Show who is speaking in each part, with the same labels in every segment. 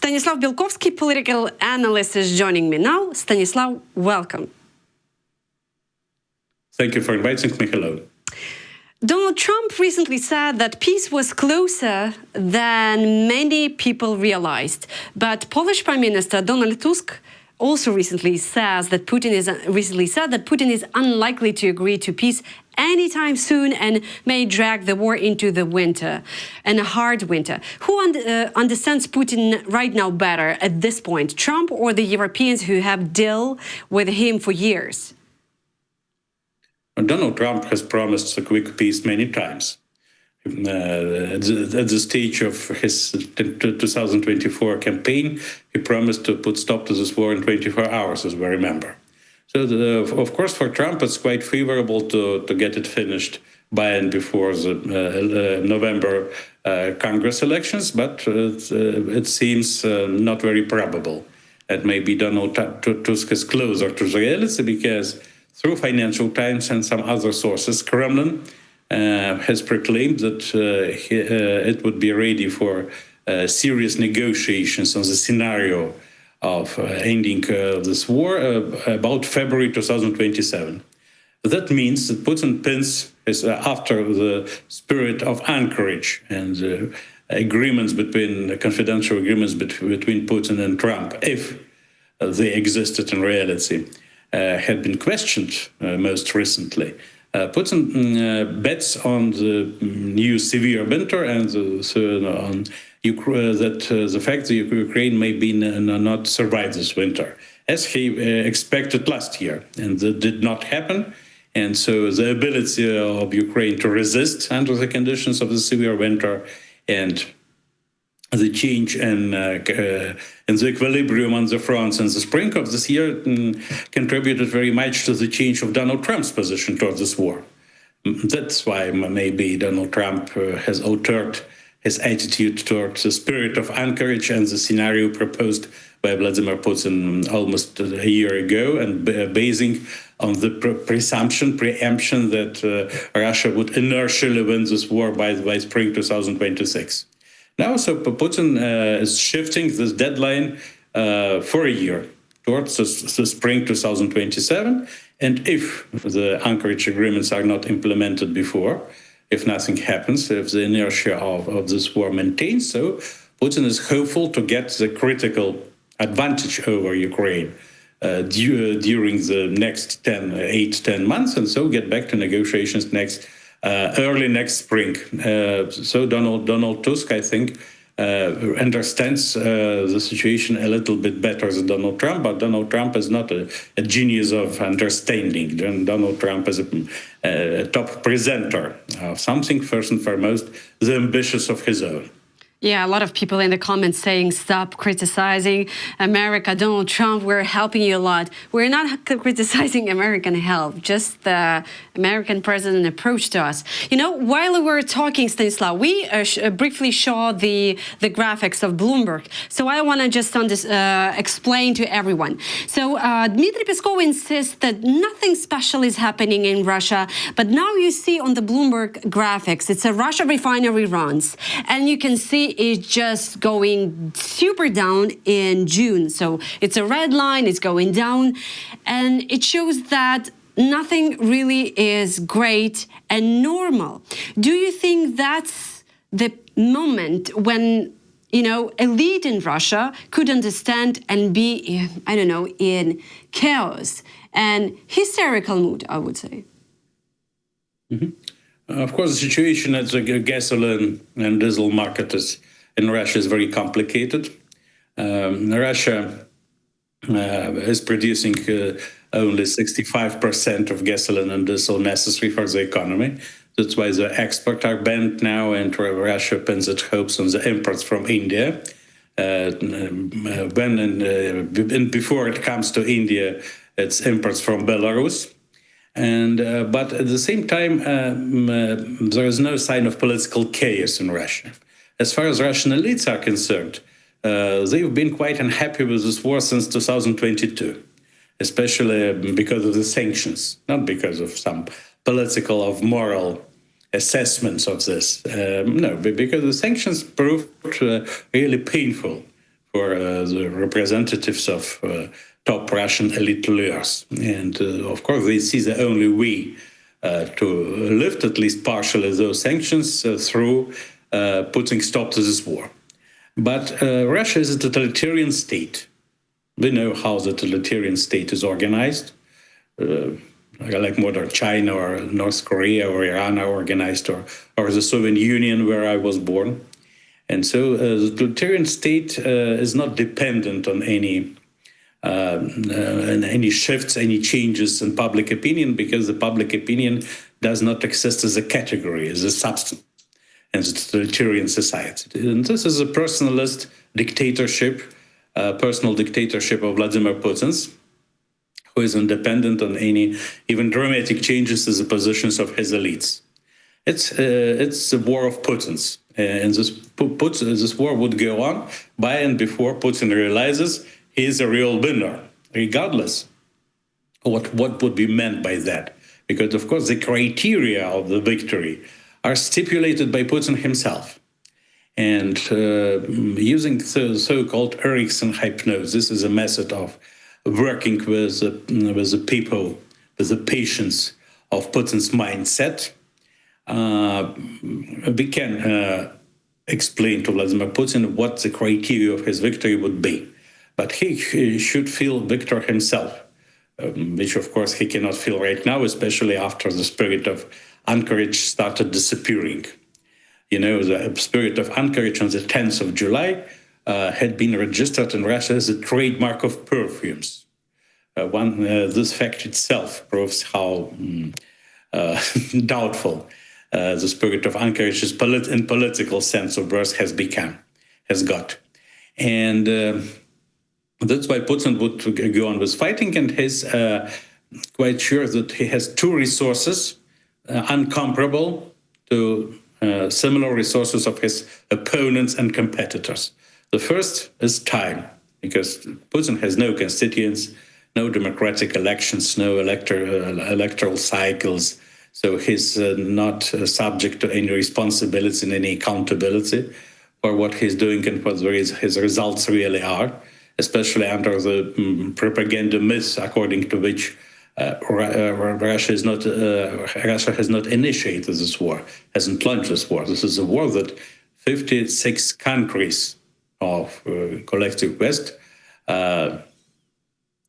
Speaker 1: Stanislav Belkovsky, political analyst, is joining me now. Stanislav, welcome.
Speaker 2: Thank you for inviting me. Hello.
Speaker 1: Donald Trump recently said that peace was closer than many people realized. But Polish Prime Minister Donald Tusk also recently said that Putin is unlikely to agree to peace anytime soon and may drag the war into the winter, and a hard winter. Who understands Putin right now better at this point, Trump or the Europeans who have dealt with him for years?
Speaker 2: Donald Trump has promised a quick peace many times. At the stage of his 2024 campaign, he promised to put stop to this war in 24 hours, as we remember. So, of course, for Trump, it's quite favorable to get it finished by and before the November Congress elections, but it seems not very probable. That maybe Donald Tusk is closer to the reality because through Financial Times and some other sources, Kremlin has proclaimed that it would be ready for serious negotiations on the scenario of ending this war about February 2027. That means that Putin pins is after the spirit of Anchorage and agreements confidential agreements between Putin and Trump, if they existed in reality, had been questioned most recently. Putin bets on the new severe winter and on the fact that Ukraine may not survive this winter, as he expected last year, and that did not happen. And so the ability of Ukraine to resist under the conditions of the severe winter and the change in the equilibrium on the fronts in the spring of this year contributed very much to the change of Donald Trump's position toward this war. That's why maybe Donald Trump has altered his attitude toward the spirit of Anchorage and the scenario proposed by Vladimir Putin almost a year ago, and basing on the preemption that Russia would inertially win this war by spring 2026. Now, so Putin is shifting this deadline for a year towards the spring 2027. And if the Anchorage agreements are not implemented before, if nothing happens, if the inertia of this war maintains, so Putin is hopeful to get the critical advantage over Ukraine during the next 8-10 months, and so get back to negotiations early next spring. So Donald Tusk, I think, understands the situation a little bit better than Donald Trump, but Donald Trump is not a genius of understanding. Donald Trump is a top presenter of something, first and foremost, the ambitious of his own.
Speaker 1: Yeah, a lot of people in the comments saying, stop criticizing America, Donald Trump, we're helping you a lot. We're not criticizing American help, just the American president approach to us. You know, while we were talking, Stanislav, we briefly saw the graphics of Bloomberg. So I want to just explain to everyone. So Dmitry Peskov insists that nothing special is happening in Russia, but now you see on the Bloomberg graphics, it's a Russia refinery runs, and you can see it's just going super down in June. So it's a red line, it's going down, and it shows that nothing really is great and normal. Do you think that's the moment when, you know, elite in Russia could understand and be, I don't know, in chaos and hysterical mood, I would say?
Speaker 2: Mm-hmm. Of course, the situation at the gasoline and diesel market in Russia is very complicated. Russia is producing only 65% of gasoline and diesel necessary for the economy. That's why the exports are banned now, and Russia pins its hopes on the imports from India. Before it comes to India, it's imports from Belarus. But at the same time, there is no sign of political chaos in Russia. As far as Russian elites are concerned, they've been quite unhappy with this war since 2022, especially because of the sanctions, not because of some political or moral assessments of this. No, because the sanctions proved really painful for the representatives of top Russian elite leaders. And of course, they see the only way to lift at least partially those sanctions through putting stop to this war. But Russia is a totalitarian state. We know how the totalitarian state is organized, like modern China or North Korea or Iran are organized, or the Soviet Union where I was born. And so the totalitarian state is not dependent on any shifts, any changes in public opinion, because the public opinion does not exist as a category, as a substance in the totalitarian society. And this is a personalist dictatorship, personal dictatorship of Vladimir Putin's, who is independent on any even dramatic changes to the positions of his elites. It's a war of Putin's, and this war would go on by and before Putin realizes he is a real winner, regardless of what would be meant by that. Because, of course, the criteria of the victory are stipulated by Putin himself. And using the so-called Erickson hypnosis, this is a method of working with the people, with the patients of Putin's mindset. We can explain to Vladimir Putin what the criteria of his victory would be. But he should feel victor himself, which, of course, he cannot feel right now, especially after the spirit of Anchorage started disappearing. You know, the spirit of Anchorage on the 10th of July had been registered in Russia as a trademark of perfumes. This fact itself proves how doubtful the spirit of Anchorage in political sense of words has got. And that's why Putin would go on with fighting, and he's quite sure that he has two resources uncomparable to similar resources of his opponents and competitors. The first is time, because Putin has no constituents, no democratic elections, no electoral cycles, so he's not subject to any responsibility and any accountability for what he's doing and what his results really are, especially under the propaganda myth according to which Russia has not initiated this war, hasn't launched this war. This is a war that 56 countries of collective West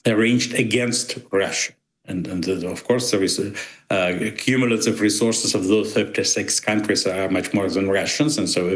Speaker 2: arranged against Russia. And of course, there is cumulative resources of those 56 countries are much more than Russians. And so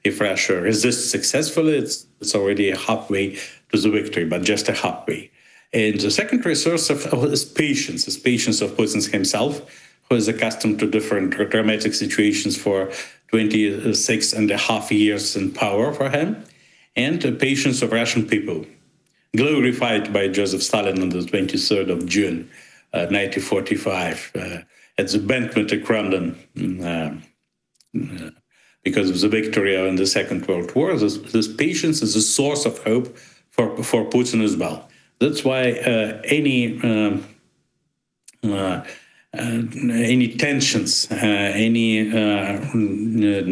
Speaker 2: if Russia resists successfully, it's already halfway to the victory, but just a halfway. And the second resource is patience of Putin himself, who is accustomed to different dramatic situations for 26 and a half years in power for him, and the patience of Russian people, glorified by Joseph Stalin on the 23rd of June, 1945, at the banquet at Kremlin, because of the victory in the Second World War. This patience is a source of hope for Putin as well. That's why any tensions, any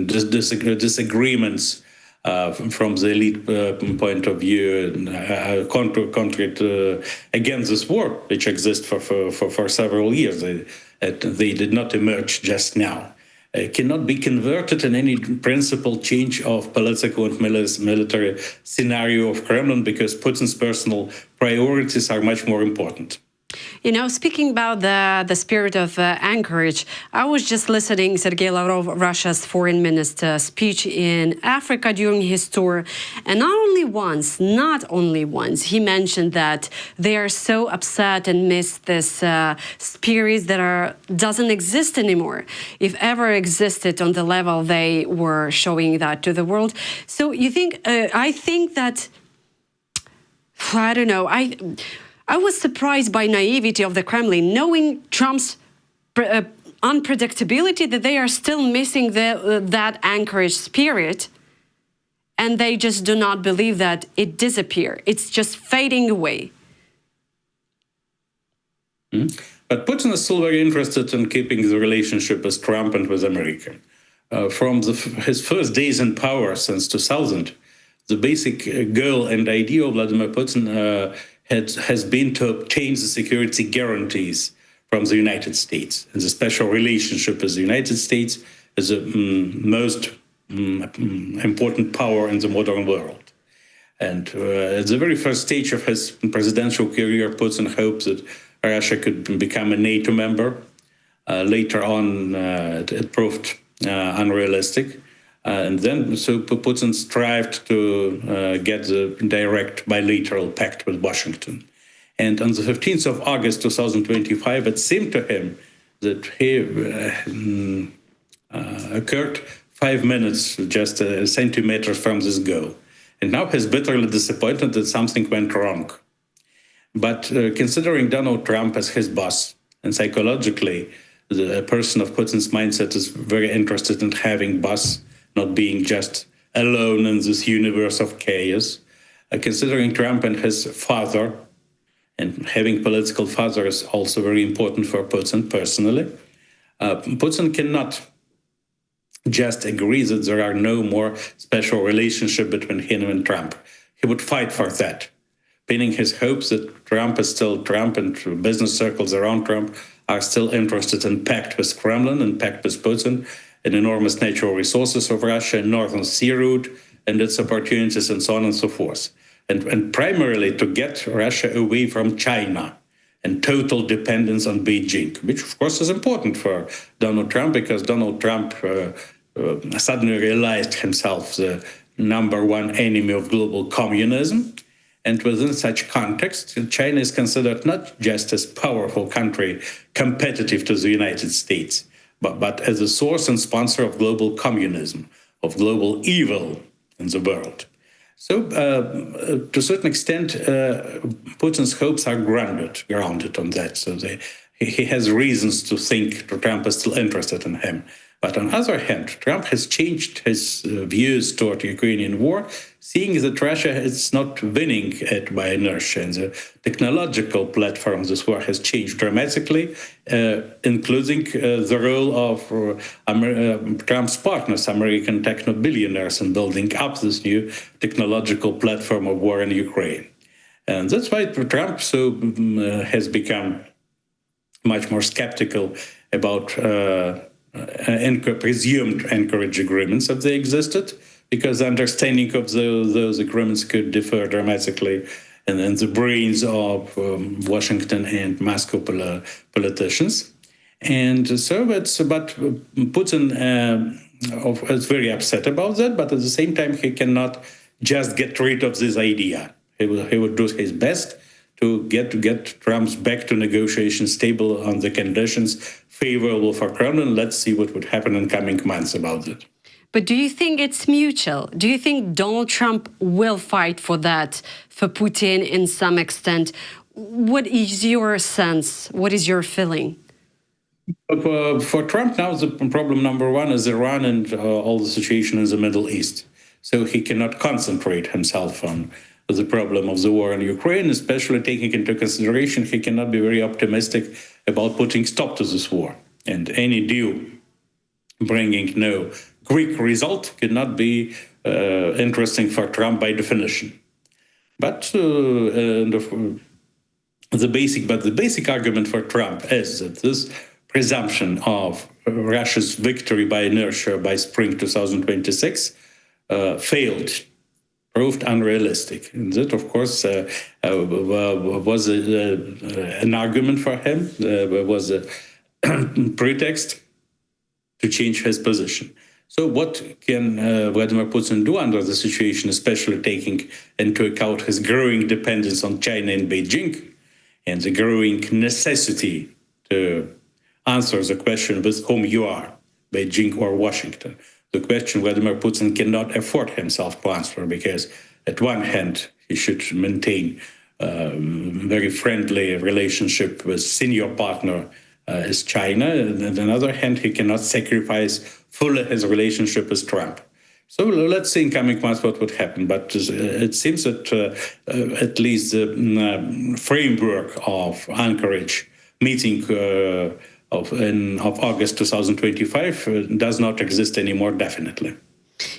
Speaker 2: disagreements from the elite point of view, contrary against this war, which exists for several years, they did not emerge just now, cannot be converted in any principal change of political and military scenario of Kremlin, because Putin's personal priorities are much more important.
Speaker 1: You know, speaking about the spirit of Anchorage, I was just listening Sergei Lavrov, Russia's foreign minister's speech in Africa during his tour, and not only once, he mentioned that they are so upset and miss this spirit that doesn't exist anymore, if ever existed on the level they were showing that to the world. So you think, I think that, I don't know, I was surprised by naivety of the Kremlin, knowing Trump's unpredictability, that they are still missing that Anchorage spirit, and they just do not believe that it disappeared. It's just fading away.
Speaker 2: But Putin is still very interested in keeping the relationship with Trump and with America. From his first days in power since 2000, the basic goal and idea of Vladimir Putin has been to obtain the security guarantees from the United States, and the special relationship with the United States is the most important power in the modern world. And at the very first stage of his presidential career, Putin hoped that Russia could become a NATO member. Later on, it proved unrealistic. And then, so Putin strived to get the direct bilateral pact with Washington. And on the 15th of August 2025, it seemed to him that he occurred 5 minutes, just a centimeter from this goal. And now he's bitterly disappointed that something went wrong. But considering Donald Trump as his boss, and psychologically, the person of Putin's mindset is very interested in having boss, not being just alone in this universe of chaos. Considering Trump and his father, and having political father is also very important for Putin personally, Putin cannot just agree that there are no more special relationship between him and Trump. He would fight for that, pinning his hopes that Trump is still Trump and business circles around Trump are still interested in pact with Kremlin and pact with Putin and enormous natural resources of Russia, Northern Sea route and its opportunities and so on and so forth. And primarily to get Russia away from China and total dependence on Beijing, which of course is important for Donald Trump because Donald Trump suddenly realized himself the #1 enemy of global communism. And within such context, China is considered not just as powerful country competitive to the United States, but as a source and sponsor of global communism, of global evil in the world. So to a certain extent, Putin's hopes are grounded on that. So he has reasons to think Trump is still interested in him. But on the other hand, Trump has changed his views toward the Ukrainian war, seeing that Russia is not winning it by inertia. And the technological platform of this war has changed dramatically, including the role of Trump's partners, American techno-billionaires, in building up this new technological platform of war in Ukraine. And that's why Trump has become much more skeptical about presumed Anchorage agreements, if they existed, because the understanding of those agreements could differ dramatically in the brains of Washington and Moscow politicians. And so but Putin is very upset about that, but at the same time, he cannot just get rid of this idea. He would do his best to get Trump's back to negotiations table on the conditions favorable for Kremlin. Let's see what would happen in coming months about it.
Speaker 1: But do you think it's mutual? Do you think Donald Trump will fight for that, for Putin in some extent? What is your sense? What is your feeling?
Speaker 2: For Trump now, the problem #1 is Iran and all the situation in the Middle East. So he cannot concentrate himself on the problem of the war in Ukraine, especially taking into consideration he cannot be very optimistic about putting stop to this war. And any deal bringing no quick result cannot be interesting for Trump by definition. But the basic argument for Trump is that this presumption of Russia's victory by inertia by spring 2026 failed, proved unrealistic. And that, of course, was an argument for him, was a pretext to change his position. So what can Vladimir Putin do under the situation, especially taking into account his growing dependence on China and Beijing and the growing necessity to answer the question with whom you are, Beijing or Washington? The question Vladimir Putin cannot afford himself to answer because, at one hand, he should maintain very friendly relationship with senior partner as China, and on the other hand, he cannot sacrifice fully his relationship with Trump. So let's see in coming months what would happen. But it seems that at least the framework of Anchorage meeting of August 2025 does not exist anymore, definitely.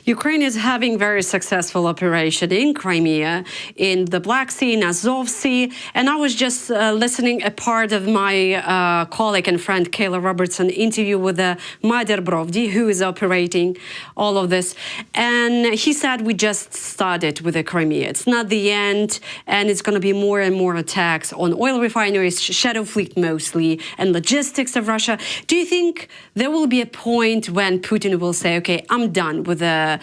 Speaker 1: Ukraine is having very successful operation in Crimea, in the Black Sea, in Azov Sea, and I was just listening a part of my colleague and friend Kayla Robertson interview with Mader Brovdi, who is operating all of this, and he said we just started with the Crimea. It's not the end, and it's going to be more and more attacks on oil refineries, shadow fleet mostly, and logistics of Russia. Do you think there will be a point when Putin will say, "Okay, I'm done with the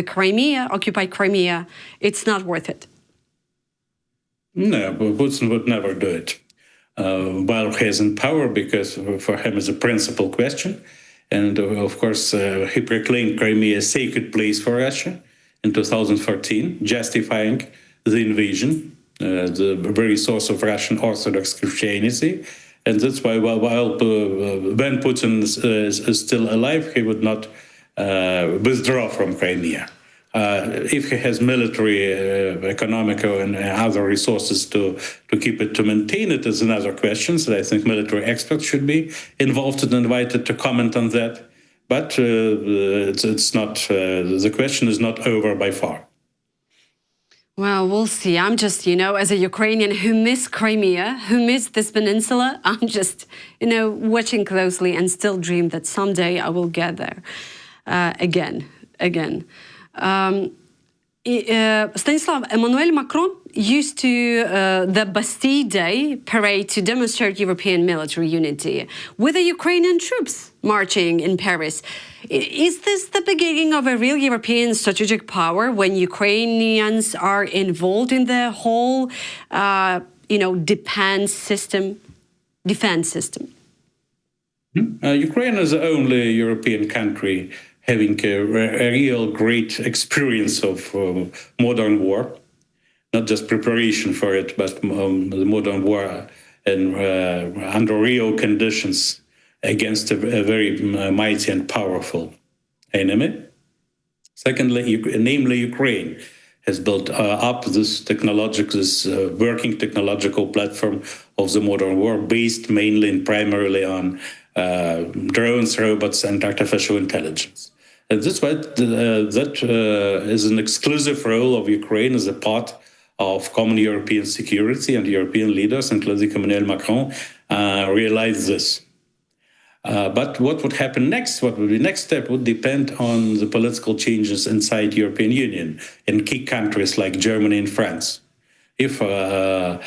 Speaker 1: Crimea, occupied Crimea, it's not worth it"?
Speaker 2: No, Putin would never do it while he is in power, because for him it's a principal question. And of course, he proclaimed Crimea a sacred place for Russia in 2014, justifying the invasion, the very source of Russian Orthodox Christianity. And that's why, when Putin is still alive, he would not withdraw from Crimea. If he has military, economical, and other resources to keep it, to maintain it, is another question. So I think military experts should be involved and invited to comment on that. But it's not. The question is not over by far.
Speaker 1: Well, we'll see. I'm just, as a Ukrainian who missed Crimea, who missed this peninsula, I'm just, watching closely and still dream that someday I will get there again. Stanislav, Emmanuel Macron used to the Bastille Day parade to demonstrate European military unity with the Ukrainian troops marching in Paris. Is this the beginning of a real European strategic power when Ukrainians are involved in the whole, defense system?
Speaker 2: Ukraine is the only European country having a real great experience of modern war, not just preparation for it, but the modern war and under real conditions against a very mighty and powerful enemy. Secondly, namely Ukraine has built up this working technological platform of the modern war, based mainly and primarily on drones, robots, and artificial intelligence. And that's why that is an exclusive role of Ukraine as a part of common European security, and European leaders, including Emmanuel Macron, realize this. But what would happen next, what would be next step, would depend on the political changes inside European Union in key countries like Germany and France. If AfD,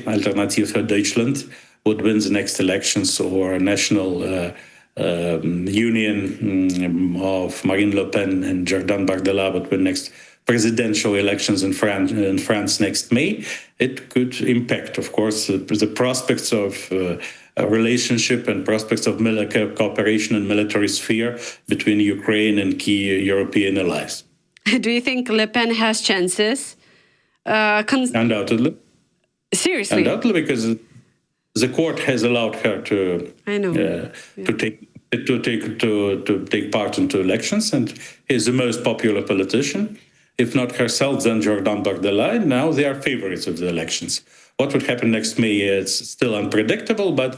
Speaker 2: Alternative für Deutschland, would win the next elections, or national union of Marine Le Pen and Jordan Bardella would win next presidential elections in France next May, it could impact, of course, the prospects of a relationship and prospects of military cooperation and military sphere between Ukraine and key European allies.
Speaker 1: Do you think Le Pen has chances?
Speaker 2: Undoubtedly.
Speaker 1: Seriously?
Speaker 2: Undoubtedly, because the court has allowed her to take part into elections, and is the most popular politician. If not herself, then Jordan Bardella. Now they are favorites of the elections. What would happen next May is still unpredictable, but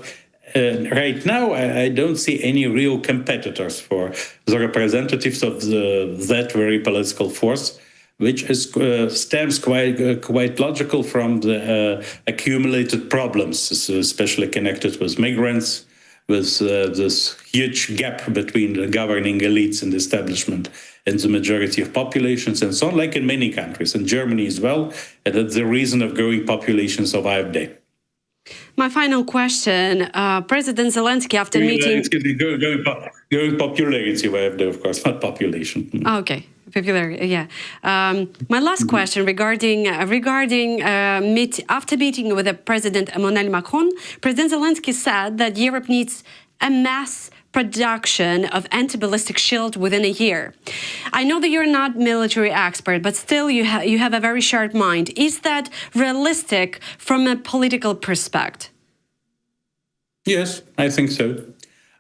Speaker 2: right now I don't see any real competitors for the representatives of that very political force, which stems quite logical from the accumulated problems, especially connected with migrants, with this huge gap between the governing elites and the establishment and the majority of populations, and so on, like in many countries, in Germany as well, and that's the reason of growing populations of AfD.
Speaker 1: My final question, President Zelensky, after meeting...
Speaker 2: Excuse me, growing popularity of AfD, of course, not population.
Speaker 1: Okay. Popularity, yeah. My last question regarding after meeting with President Emmanuel Macron, President Zelensky said that Europe needs a mass production of anti-ballistic shield within a year. I know that you're not military expert, but still you have a very sharp mind. Is that realistic from a political perspective?
Speaker 2: Yes, I think so.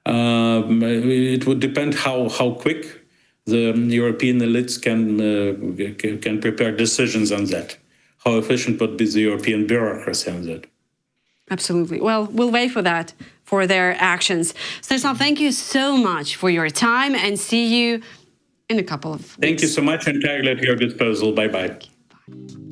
Speaker 2: It would depend how quick the European elites can prepare decisions on that. How efficient would be the European bureaucracy on that?
Speaker 1: Absolutely. Well, we'll wait for that. for their actions. Stanislav, thank you so much for your time, and see you in a couple of weeks.
Speaker 2: Thank you so much, entirely at your disposal. Bye-bye.
Speaker 1: Bye.